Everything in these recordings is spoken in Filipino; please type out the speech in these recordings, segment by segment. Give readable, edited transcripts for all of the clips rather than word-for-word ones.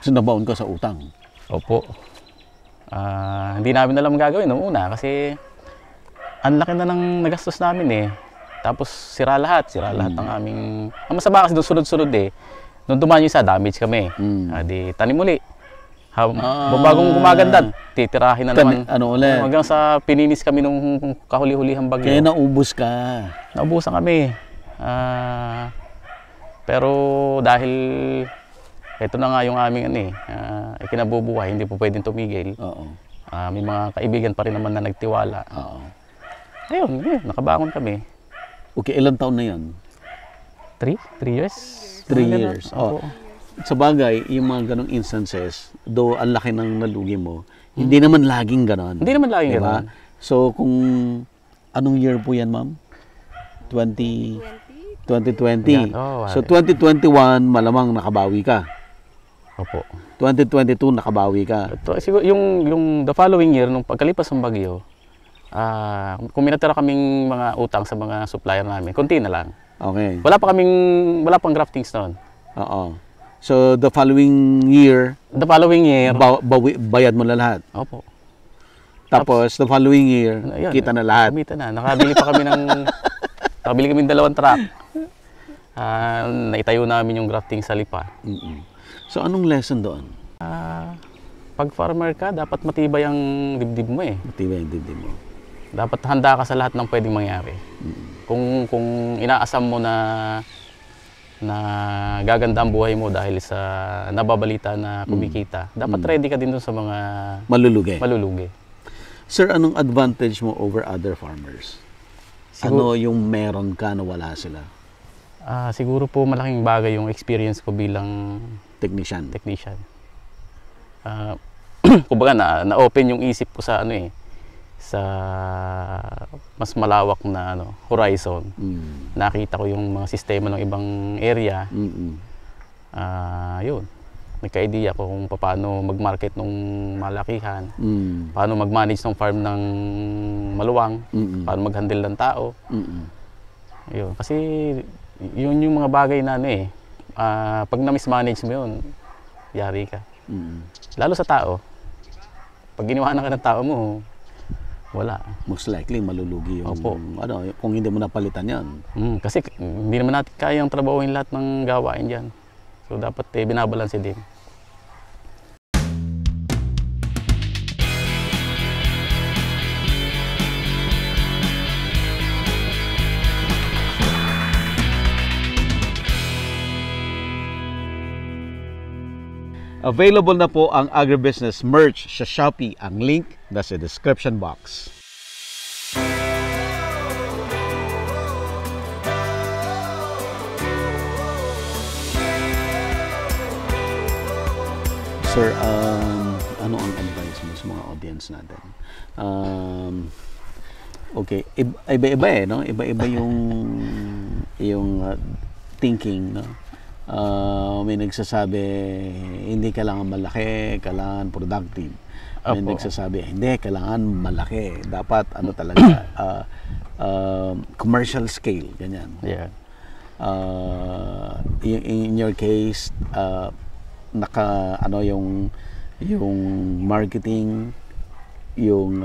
So nabaon ka sa utang? Opo. Hindi namin alam gagawin noong una kasi ang laki na ng nagastos namin eh. Tapos sira lahat ng aming... Ang masama kasi doon sunod-sunod eh. Nung dumaan yung isa, damage kami. Di tanim uli. Bagong gumaganda, titirahin na naman. Ano ulit? Hanggang sa pininis kami nung kahuli-hulihang bagyo. Kaya naubos ka. Naubusan kami. Pero dahil ito na nga yung aming ikinabubuhay, hindi po pwedeng tumigil. Oo. May mga kaibigan pa rin naman na nagtiwala. Oo. Ayun, nakabangon kami. Okay, ilang taon na yan? 3 years? 3 years. Oh. Sa bagay, yung mga ganong instances, though ang laki ng nalugi mo, hindi naman laging ganon. Hindi naman laging ganon. So, kung anong year po yan, ma'am? 2020? So, 2021, malamang nakabawi ka. Opo. 2022, nakabawi ka. Siguro, yung the following year, nung pagkalipas ng bagyo, kung minatira kaming mga utang sa mga supplier namin, konti na lang. Okay. Wala pang graftings noon. Oo. So, the following year, bayad mo na lahat. Opo. Tapos, the following year, ayun, kita na lahat. Kumita na. Nakabili pa kami nakabili kami ng 2 truck. Naitayo namin yung grafting sa lipa. So, anong lesson doon? Pag farmer ka, dapat matibay ang dibdib mo eh. Matibay ang dibdib mo. Dapat handa ka sa lahat ng pwedeng mangyari. Kung inaasam mo na gaganda ang buhay mo dahil sa nababalita na kumikita, dapat ready ka din dun sa mga malulugi. Sir, anong advantage mo over other farmers? Ano yung meron ka na wala sila? Siguro po malaking bagay yung experience ko bilang technician. Kumbaga na-open yung isip ko sa sa mas malawak na horizon. Nakita ko yung mga sistema ng ibang area. Yun. Nagka-idea ko kung paano mag-market ng malakihan, paano mag-manage ng farm ng maluwang, paano mag-handle ng tao. Yun. Kasi yun yung mga bagay na pag na-mismanage mo yun, yari ka. Lalo sa tao. Pag giniwanan ka ng tao mo, wala. Most likely malulugi yung kung hindi mo napalitan yan. Kasi hindi naman natin kayang trabahuin lahat ng gawain dyan. So dapat binabalanse din. Available na po ang agribusiness merch sa Shopee. Ang link nasa description box. Sir, ano ang advice mo sa mga audience natin? Okay, iba-iba no? Iba-iba yung thinking, no? May nagsasabi hindi kailangan malaki, kailangan productive. May nagsasabi hindi kailangan malaki, dapat talaga commercial scale, ganyan. Yeah. In your case, yung marketing, yung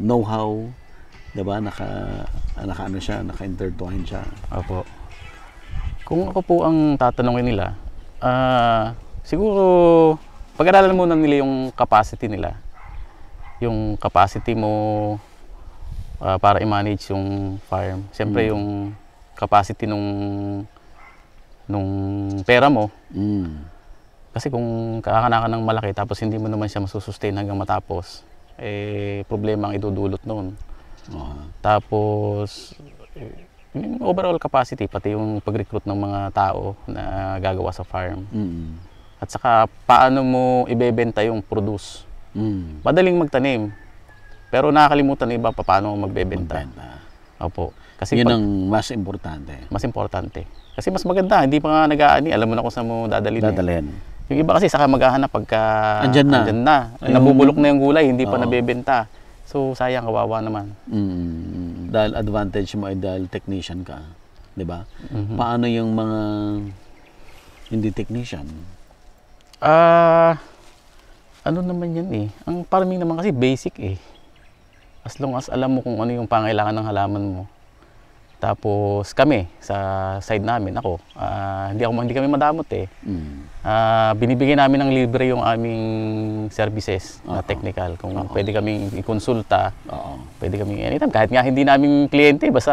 know-how, 'di ba? Naka-intertwine siya. Opo. Kung ako po ang tatanungin nila, siguro pag-aralan muna nila yung capacity nila. Yung capacity mo para i-manage yung farm. Siyempre yung capacity nung pera mo. Kasi kung kakana ka ng malaki tapos hindi mo naman siya masusustain hanggang matapos, problema ang idudulot noon. Tapos yung overall capacity, pati yung pag-recruit ng mga tao na gagawa sa farm. At saka paano mo ibebenta yung produce. Madaling magtanim, pero nakakalimutan ng iba paano magbebenta. Opo. Kasi yun ang mas importante. Mas importante. Kasi mas maganda, hindi pa nga nag-aani, alam mo na kung saan mo dadalhin. Yung iba kasi saka maghahanap pagka andyan na. Nabubulok na yung gulay, hindi pa nabebenta. So sayang, kawawa naman. Dahil advantage mo ay dahil technician ka, 'di ba? Paano yung mga hindi technician? Ano naman yan eh. Ang farming naman kasi basic eh. As long as alam mo kung ano yung pangailangan ng halaman mo. Tapos kami, sa side namin, ako, hindi kami madamot eh. Binibigyan namin ng libre yung aming services na technical. Kung pwede kaming ikonsulta, pwede kaming anytime. Kahit nga hindi namin kliyente, basta...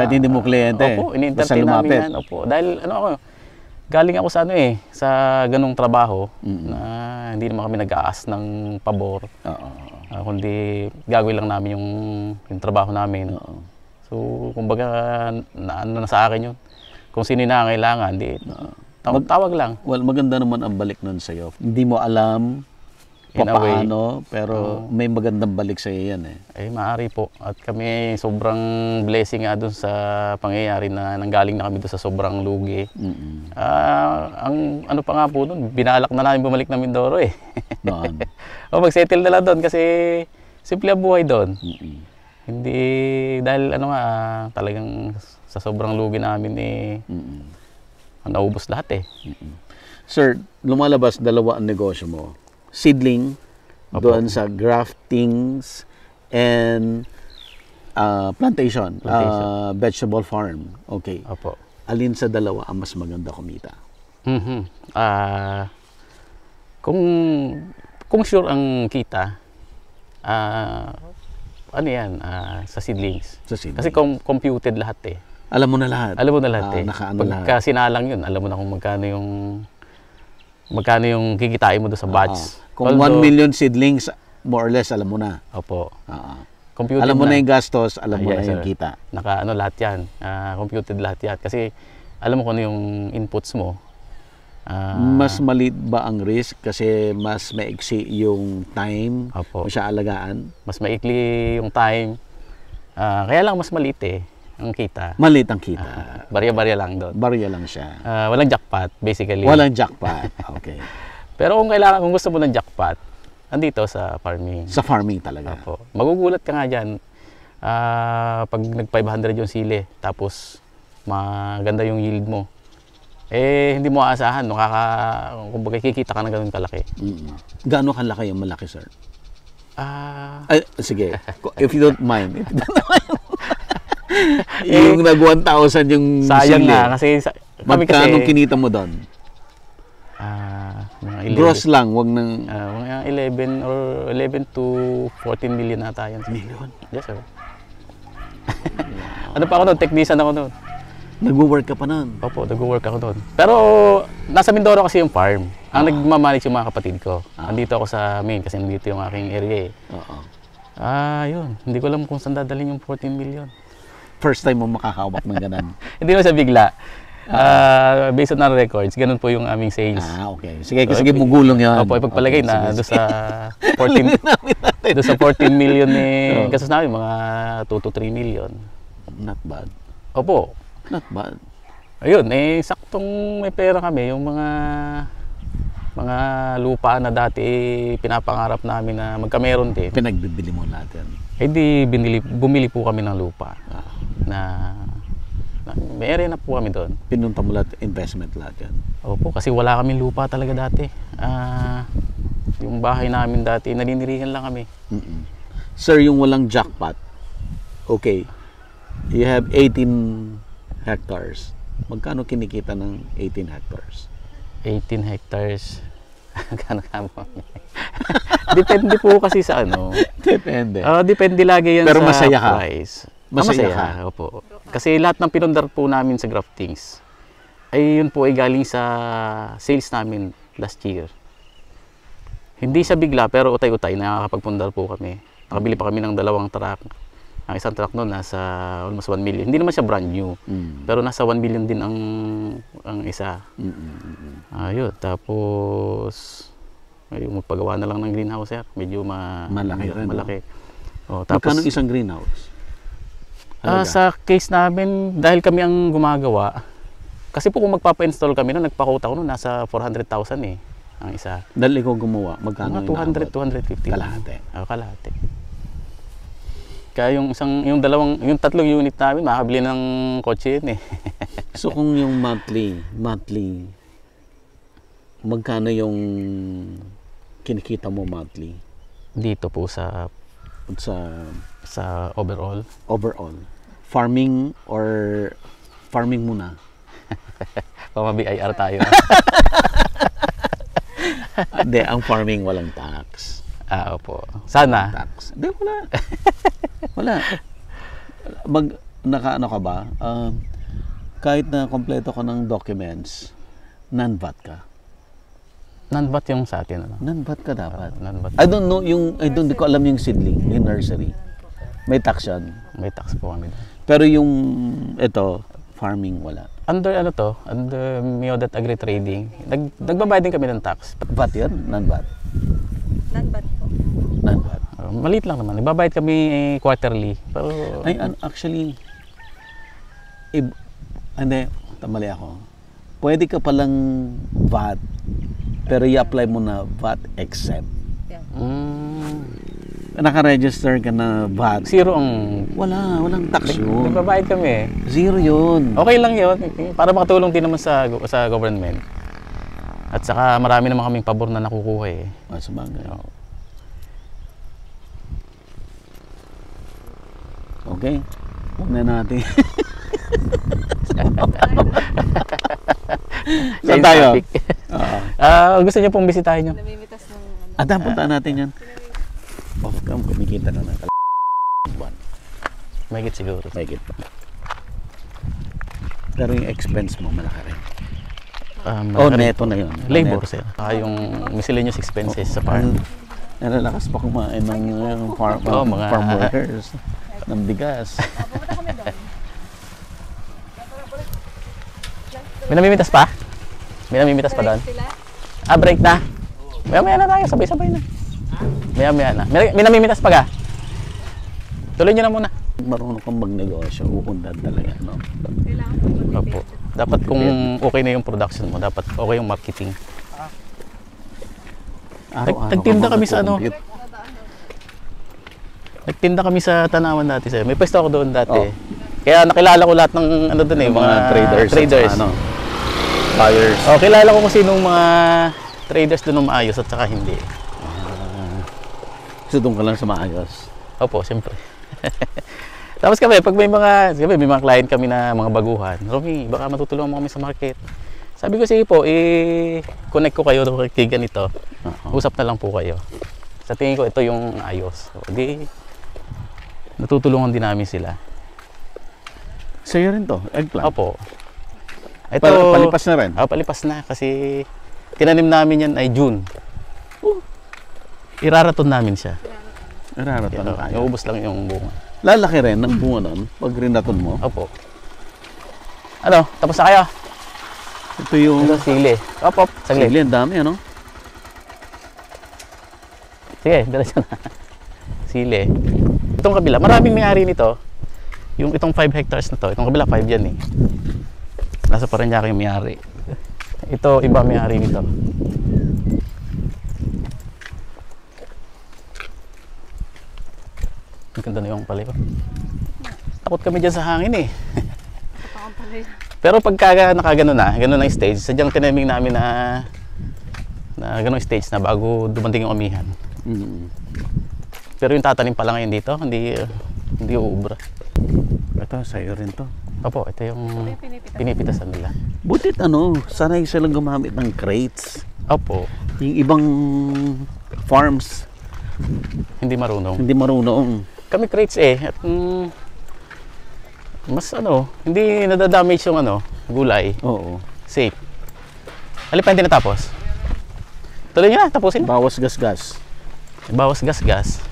Kahit hindi mo kliyente, opo, ini-entertain namin yan. Opo. Dahil galing ako sa sa ganung trabaho na hindi naman kami nag-aas ng pabor. Kundi gagawin lang namin yung trabaho namin. So, kumbaga, na sa akin yun. Kung sino na kailangan, tawag lang. Well, maganda naman ang balik nun sa'yo. Hindi mo alam paano, pero may magandang balik sa'yo yan eh. Maaari po. At kami sobrang blessing nga dun sa pangyayari na nanggaling na kami dun sa sobrang lugi. Ang ano pa nga po dun, binalak na namin bumalik na Mindoro eh. Doon. Mag-settle na lang doon kasi simple ang buhay doon. Hindi, dahil talagang sa sobrang lugi namin naubos lahat eh. Sir, lumalabas dalawa ang negosyo mo. Seedling, doon sa graftings and plantation. Vegetable farm. Okay. Opo. Alin sa dalawa ang mas maganda kumita? Kung sure ang kita, sa seedlings. Kasi computed lahat eh. Alam mo na lahat? Alam mo na lahat eh. lahat. Pagka sinalang yun, alam mo na kung magkano yung kikitain mo doon sa batch. Kung 1 million seedlings, more or less, alam mo na. Opo. Computed alam mo na yung gastos, alam mo na yung kita. Lahat yan. Computed lahat yan. Kasi alam mo kung ano yung inputs mo. Mas maliit ba ang risk kasi mas maiksi yung time mo siya alagaan? Mas maikli yung time. Kaya lang mas maliit eh ang kita. Maliit ang kita. Barya-barya lang doon. Barya lang siya. Walang jackpot basically. Walang jackpot. Okay. Pero kung gusto mo ng jackpot, andito sa farming. Sa farming talaga. Magugulat ka nga diyan. Pag nag-500 yung sili, tapos maganda yung yield mo. Hindi mo aasahan, kumbaga kikita ka na gano'n kalaki. Gaano kalaki yung malaki, sir? Sige, if you don't mind. Yung nag 1,000 yung sayang sili. na, kasi magkano kinita mo doon? Gross lang, wag nang... 11 to 14 million na tayo. Million? Yes, sir. Ano pa ako doon? Technician ako doon. Nag-work ka pa nun? Opo, nag-work ako doon. Pero nasa Mindoro kasi yung farm. Ang nagmamanage yung mga kapatid ko. Andito ako sa main kasi nandito yung aking area eh. Yun. Hindi ko alam kung saan dadalhin yung 14 million. First time mo makakawak ng ganan? Hindi mo sa bigla. Based on our records, ganun po yung aming sales. Okay. Sige, mugulong yan. Opo, ipagpalagay na doon sa 14 million eh. Gastos namin mga 2 to 3 million. Not bad. Opo. Not bad. Ayun, saktong may pera kami. Yung mga lupa na dati pinapangarap namin na magkameron din. Pinagbibili mo natin? Bumili po kami ng lupa. May area na po kami doon. Pinunta mo lahat, investment lahat yan? Opo, kasi wala kaming lupa talaga dati. Yung bahay namin dati, naninirihan lang kami. Sir, yung walang jackpot, okay, you have 18 hectares. Magkano kinikita ng 18 hectares? 18 hectares. Kano mo? Depende po kasi sa ano. Depende. Depende lagi yan. Pero sa masaya ka? price. Masaya ka? Opo. Kasi lahat ng pinundar po namin sa graftings, yun po ay galing sa sales namin last year. Hindi siya bigla, pero utay-utay, nakakapagpundar po kami. Nakabili pa kami ng 2 truck. Ang isang truck noon nasa almost 1 million. Hindi naman siya brand new. Pero nasa 1 million din ang isa. Ayun, tapos magpagawa na lang ng greenhouse, sir. Medyo malaki rin. Malaki. Tapos magkano isang greenhouse? Sa case namin, dahil kami ang gumagawa, kasi po kung magpapa-install kami noon, nagpa-quote ako noon, nasa 400,000 eh ang isa. Dahil ikaw gumawa, magkano? Mga 200, 250. Kalahati. Kalahati. Kaya yung 3 unit namin, makakabili ng kotse yun eh. So kung yung monthly magkano yung kinikita mo monthly Dito po sa overall. overall? Farming or farming muna? Pama-BIR tayo. Hindi, ang farming walang tax. Opo. Sana. Tax. Hindi, wala. Wala. Naka-ano ka ba? Kahit na kompleto ko ng documents, non-VAT ka. Non-VAT yung sa atin. Ano? Non-VAT ka dapat. Non-VAT. I don't know, di ko alam yung seedling, yung nursery. May tax yan. May tax po kami. Pero yung, farming, wala. Under Miodat Agri Trading, nagbabayad din kami ng tax. VAT yan? Non-VAT? Non-VAT po. Non-VAT. Maliit lang naman. Nagbabayad kami quarterly. Pero, Actually, hindi, tamali ako. Pwede ka palang VAT, pero i-apply mo na VAT exempt. Naka-register ka na VAT. Zero ang... Walang tax yun. Nagbabayad kami. Zero yun. Okay lang yun. Para makatulong din naman sa government. At saka marami naman kaming pabor na nakukuha eh. Sa bagay. Okay. Huwag na natin. Saan tayo? Gusto niyo pong bisitahin yun? Namimitas ng Puntaan natin yan. Off-cam, kumikita na ng buwan. Mahigit siguro. Mahigit pa. Pero yung expense mo, malaki rin. Neto na yun. Labor, sir. Yung miscellaneous expenses sa farm. Nalalakas pa kumain ng farm workers. Ng bigas. May namimitas pa? May namimitas pa doon? Break na. Maya-maya na tayo. Sabay-sabay na. Maya-maya na. May namimitas pa ka? Tuloy nyo na muna. Marunong kang magnegosyo. Uundan talaga, no? Opo. Dapat kung okay na yung production mo, dapat okay yung marketing. Nagtinda kami sa ano? Nagtinda kami sa Tanawan dati, sir. May pwesto ako doon dati. Kaya nakilala ko lahat ng ano doon eh, mga traders. Buyers. Kilala ko kung sinong mga traders doon na maayos at saka hindi. So doon ka lang sa maayos. Opo, siyempre. Tapos kami, pag may mga client kami na mga baguhan, Romy, baka matutulungan mo kami sa market. Sabi ko, sige po, connect ko kayo kay ganito. Usap na lang po kayo. Sa tingin ko, ito yung ayos. So, natutulungan din namin sila. Sa'yo rin to, eggplant? Opo. Ito, palipas na rin? Palipas na kasi tinanim namin yan ay June. Iraraton namin siya. Iraraton tayo. Iubos lang yung bunga. Lalaki rin ng bunga nun pag rinaton mo? Opo. Ano, tapos na kayo? Ito yung... Ito, sili. Op, saglit. Sili, ang dami, ano? Sige, diretso na. Sili. Itong kabila, maraming may-ari nito. Yung itong 5 hectares na to, itong kabila 5 yan eh. Nasa Parañaque yung may-ari. Ito, iba may-ari nito. Ang ganda na yung palay ko. Takot kami dyan sa hangin eh. Pero pagka nakagano na, gano'n na stage, sadyang tinaming namin na gano'ng stage na bago dumating yung amihan. Pero yung tatanim pa lang ngayon dito, hindi uubra. Ito, sa'yo rin to. Opo, ito yung pinipitasan nila. Butit sanay silang gumamit ng crates. Opo. Yung ibang farms, Hindi marunong. hindi marunong. Kami crates eh. At, mas hindi nadadamage yung gulay. Oo. Safe. Alin pa hindi natapos? Tuloy nyo na, tapusin. Bawas gas-gas. Bawas gas-gas.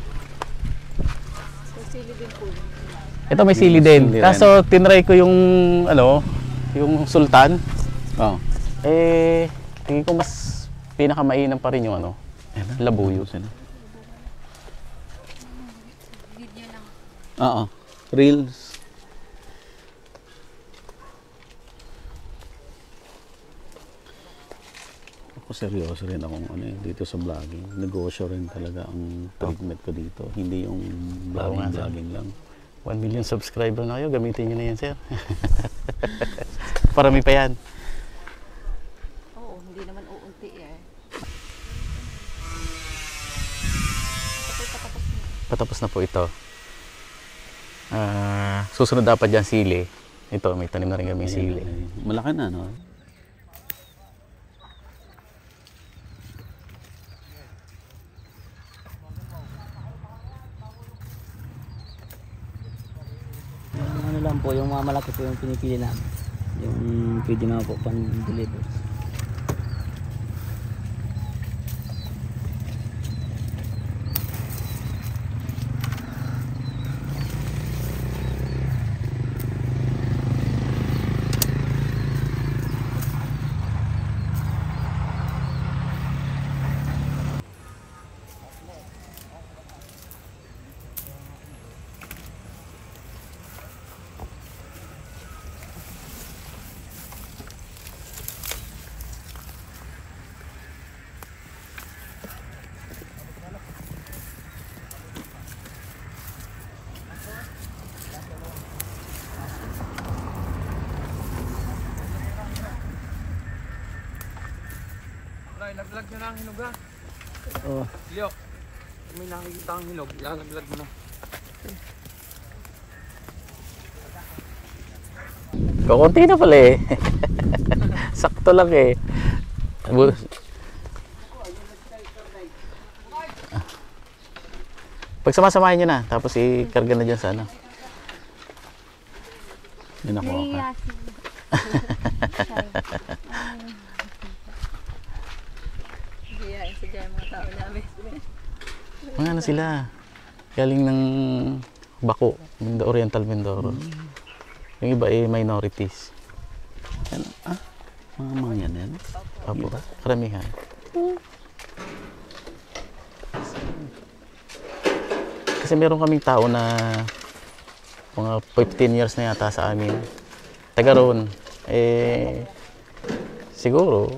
Ito may sili din. Sili Kaso tinry ko yung yung sultan. Oo. Tingin ko mas pinakamainam pa rin yung labuyo. Oo. Reels. Ako seryoso rin akong dito sa vlogging. Negosyo rin talaga ang treatment ko dito. Hindi yung vlogging lang. 1 million subscriber na kayo. Gamitin nyo na yan, sir. Parami pa yan. Oo, hindi naman uunti eh. patapos na po ito. Susunod dapat dyan sili. Ito, may tanim na rin kami sili. Malaki na, no? Yung ano lang po, yung mga malaki po yung pinipili namin. Yung pwede na po pan-deliver. Ilaglag nyo na ang hinog ha. Oh, Leo, kung may nakikita ang hinog, ilalaglag mo na. Kukunti na pala eh. Sakto lang eh. Pag samasamahin nyo na, tapos ikarga na dyan sa ano. Yun ako. Hiyain sa dyan mga tao namin. Mga ano sila, galing ng Bako, Oriental Mindoro. Yung iba ay minorities. Yan, mga yan. Opo, karamihan. Kasi meron kaming tao na mga 15 years na yata sa amin. Taga roon, siguro,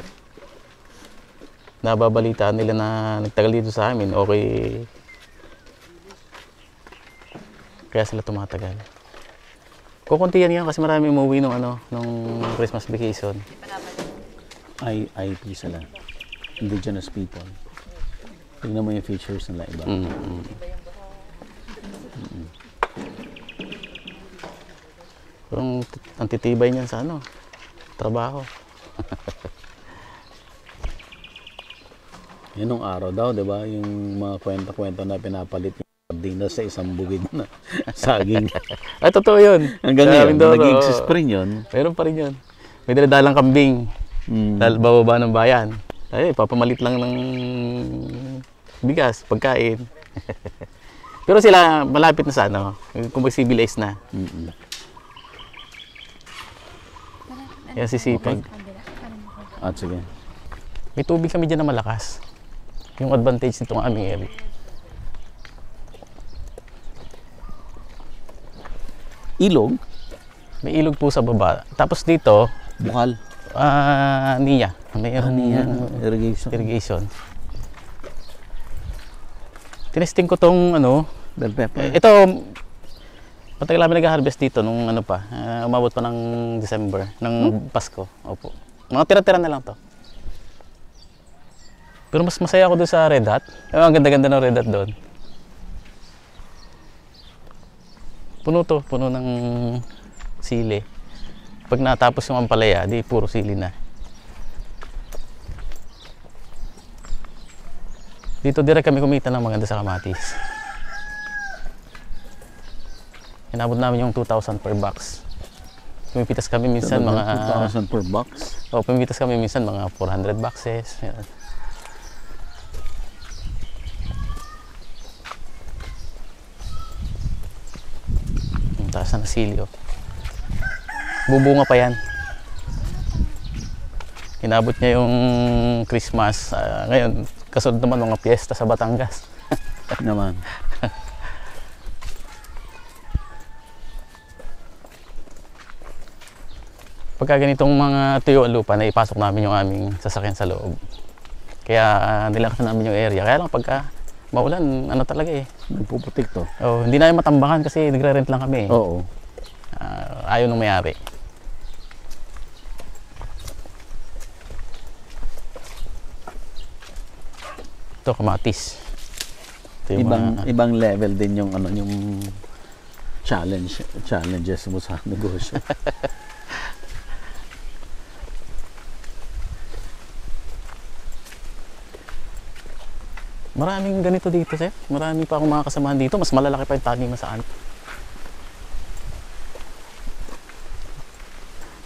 nababalitaan nila na nagtagal dito sa amin, okay. Kaya sila tumatagal. Kukuntiyan yan kasi marami umuwi nung Christmas vacation. IP sila. Indigenous people. Tignan mo yung features nila iba. Ang titibay niyan sa trabaho. Yan nung araw daw, di ba? Yung mga kwento-kwento na pinapalit yung sardinas sa isang bugid na saging. Ay, totoo yun. Hanggang ngayon, nag-exist pa rin yun. Meron pa rin yun. May daladalang kambing. Bababa ng bayan. Ay, papamalit lang ng bigas, pagkain. Pero sila, malapit na sa kung civilized na. Yan sisipag. At sige. May tubig kami dyan na malakas. Yung advantage nitong aming area. Ilog? May ilog po sa baba. Tapos dito, Bukal? Niya. Mayroon Irrigation. Tinesting ko tong Bell pepper. ito, matagal namin nag-harvest dito nung umabot pa ng December, ng Pasko. Opo. Mga tira-tira na lang to. Pero mas masaya ako doon sa Red Hat. Ang ganda-ganda ng Red Hat doon. Puno ng sili. Pag natapos yung ampalaya, di puro sili na. Dito direct kami kumita ng maganda sa kamatis. Inabot namin yung 2,000 per box. Pumipitas kami minsan mga 2,000 per box? pumipitas kami minsan mga 400 boxes. Yan. Ang taas na sili. Bubunga pa yan. Inabot niya yung Christmas. Ngayon, kasunod naman mga piyesta sa Batangas. Naman. Pagka ganitong mga tuyo ang lupa, naipasok namin yung aming sasakyan sa loob. Kaya nilakas namin yung area. Kaya lang pagka maulan, talaga eh. Nagpuputik to. Oh, hindi namin matambakan kasi nagre-rent lang kami. Oo. Ayaw nung may-ari. Ito, kamatis. Ito yung Ibang level din yung ano yung challenges mo sa negosyo. Maraming ganito dito, sir. Marami pa akong mga kasamahan dito. Mas malalaki pa yung taniman saan.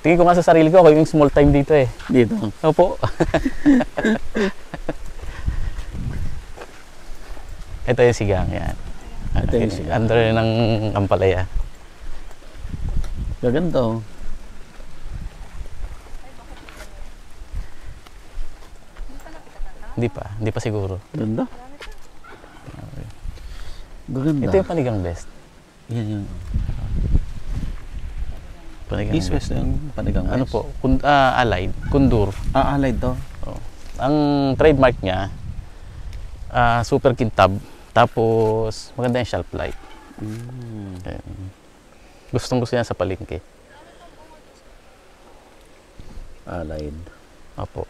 Tingin ko nga sa sarili ko, ako yung small time dito eh. Dito. Opo. Ito yung sigang, yan. Ito yung sigang. Under ng ampalaya. Gaganda oh. Hindi pa siguro. Ganda. Gaganda. Ito yung panigang best. Yan yan. Panigang East West yung panigang Ano west. po? Allied, kundur. Allied to. Oh. Ang trademark niya, super kintab. Tapos maganda yung shelf life. Gustong gusto yan sa palengke. Allied. Opo.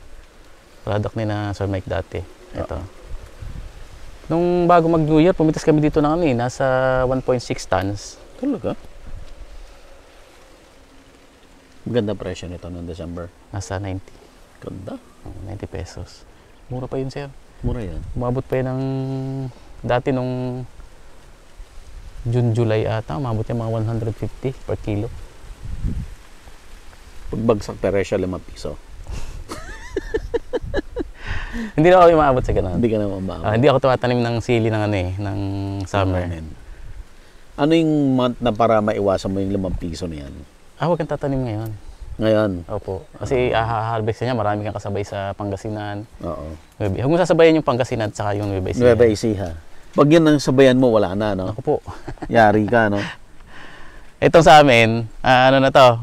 Product ni na Sir Mike dati. Ito. Nung bago mag New Year, pumitas kami dito ng nasa 1.6 tons. Talaga? Maganda presyo nito noong December. Nasa 90. Ganda. 90 pesos. Mura pa yun, sir. Mura yan. Umabot pa yun ng dati nung June, July ata. Umabot yung mga 150 per kilo. Pagbagsak presyo, 5 piso. Hindi na kami maabot sa ganun. Hindi ka na mabawa. Hindi ako tumatanim ng sili ng ng summer. Ano yung month na para maiwasan mo yung 5 piso na yan? Huwag kang tatanim ngayon. Ngayon? Opo. Kasi harvest niya, marami kang kasabay sa Pangasinan. Oo. Huwag mo sasabayan yung Pangasinan at saka yung Nueva Ecija. Nueva Ecija. Pag yun ang sabayan mo, wala na, no? Ako po. Yari ka, no? Itong sa amin, ano na to,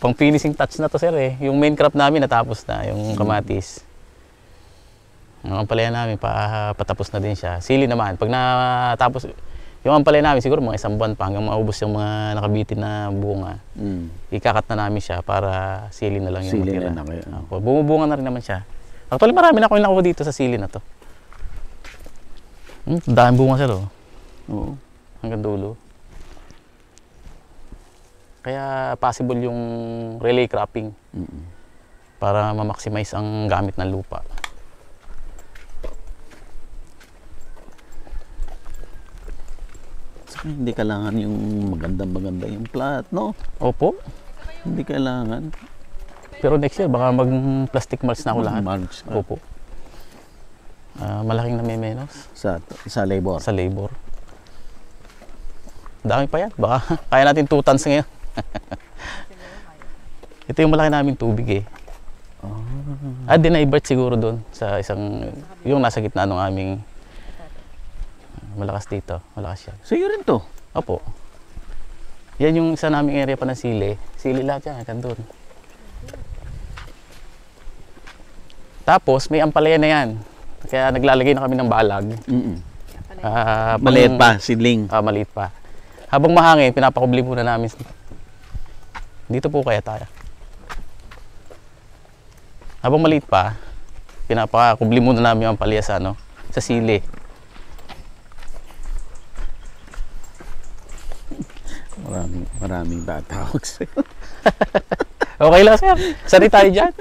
pang finishing touch na to, sir eh. Yung main crop namin natapos na, yung kamatis. Ang ampalaya namin, patapos na din siya. Sili naman, pag natapos, yung ampalaya namin siguro mga 1 buwan pa hanggang maubos yung mga nakabitin na bunga. Ikakat na namin siya para sili na lang yung Sili matira. na kayo. Bumubunga na rin naman siya. Actually, marami na ako yung nakuha dito sa sili na to. Dahil bunga, sir, oh. Oo. Hanggang dulo. Kaya possible yung relay cropping para ma-maximize ang gamit ng lupa. Saka hindi kailangan yung maganda yung plat, no? Opo. Hindi kailangan. Pero next year, baka mag-plastic mulch na ako lahat. Mulch. Opo. Malaking namimenos Sa labor. sa labor. Dami pa yan. Baka kaya natin 2 tons ngayon. Ito yung malaki naming tubig eh. Dinaibert siguro doon sa isang, yung nasa gitna ng aming malakas dito. Malakas yan. So yun rin to. Opo. Yan yung isa naming area pa ng sili. Sili lahat yan, hanggang doon. Tapos may ampalaya na yan. Kaya naglalagay na kami ng balag. Maliit pa, seedling. Maliit pa. Habang mahangin, pinapakubli muna namin. Dito po kaya tayo. Habang maliit pa, pinapakubli muna namin ang ampalaya sa, sa sili. Maraming tatawag sa'yo. Okay lang, sir. Sari tayo dyan.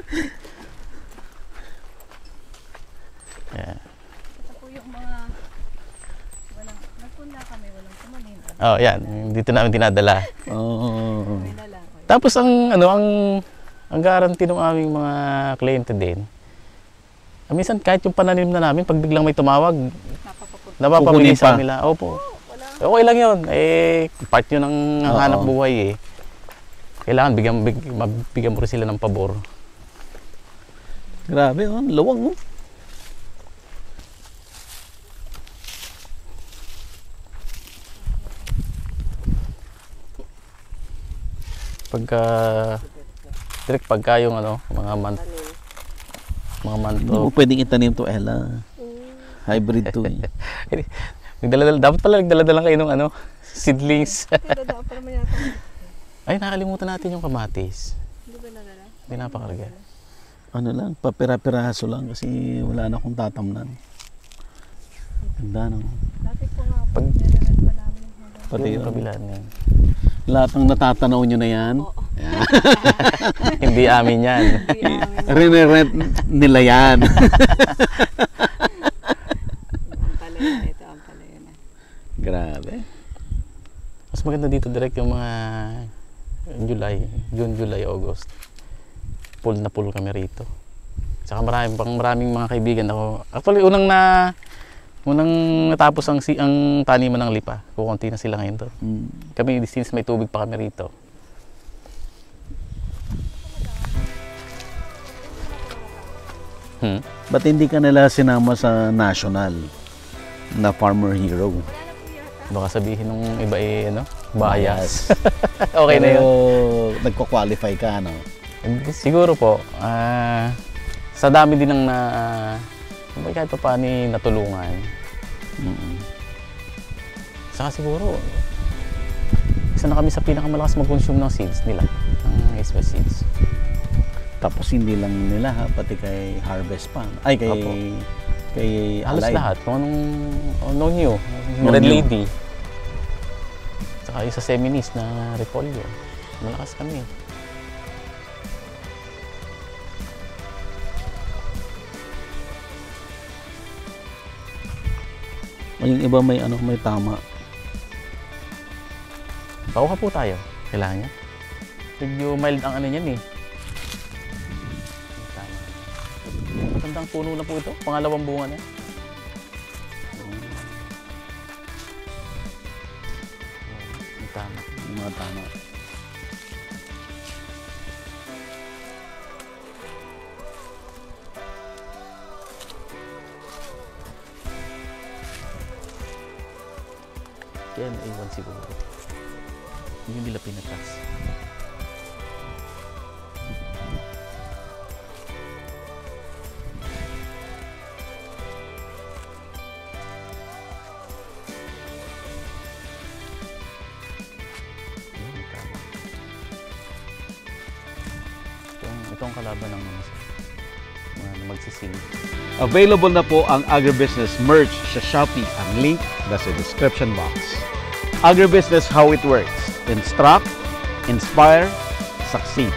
Yeah. Ito po yung mga nagpunda kami, walang tumanim. Yan. Dito namin dinadala. Oo. May na lang. Tapos ang guarantee ng aming mga kliyente din, minsan kahit yung pananim na namin, pag biglang may tumawag, napapamili sa nila. Opo. Okay lang yun. Part yun ng hanap buhay eh. Kailangan mabigyan mo rin sila ng pabor. Grabe, lawang, Pagka yung mga month Hindi mo pwedeng itanim to, Ella. Hybrid to eh. Dapat pala nagdala-dala kayo ng seedlings. Dadaan pa naman yata. Ay, nakalimutan natin yung kamatis. Hindi ba nagala? Hindi napakarga. Ano lang, papira-piraso lang kasi wala na akong tatamnan. Ganda, no? Dati po nga po, Pag- nilalagyan pa namin yung hanggang. Pati Yung yun. kabila na yan. Lahat ng natatanaw nyo na yan, Hindi amin yan. Hindi namin. rene-rent nila yan. Ang palaya, ito ang palaya na. Grabe. Mas maganda dito direct yung mga June, July, August. Full na full kami rito. Saka maraming mga kaibigan ako. Actually, unang natapos ang taniman ng lipa. Kukunti na sila ngayon to. Kami, since may tubig pa kami rito. Ba't hindi ka nila sinama sa national na farmer hero? Baka sabihin nung iba bias. Okay na yun. Pero nagko-qualify ka, no? Siguro po, sa dami din ng kahit pa paano natulungan. Saka siguro, isa na kami sa pinakamalakas mag-consume ng seeds nila, ng Isma Seeds. Tapos hindi lang nila, ha? Pati kay Harvest pa. Ay, Opo. kay Halos Allied. lahat, kung anong No New, No Red New. Lady. Saka isa Seminis na Repolyo. Malakas kami. Yung iba may tama. Pauha po tayo. Kailangan niya. Medyo mild ang niyan eh. Tama. Matandang puno na po ito. Pangalawang bunga na. Tama. Yung mga tama. Kaya naiwan siguro. Hindi nila pinatas. Yun, tama. Itong kalaban ng mga magsising. Available na po ang agribusiness merch sa Shopee. Ang link nasa description box. Agribusiness, how it works. Instruct, inspire, succeed.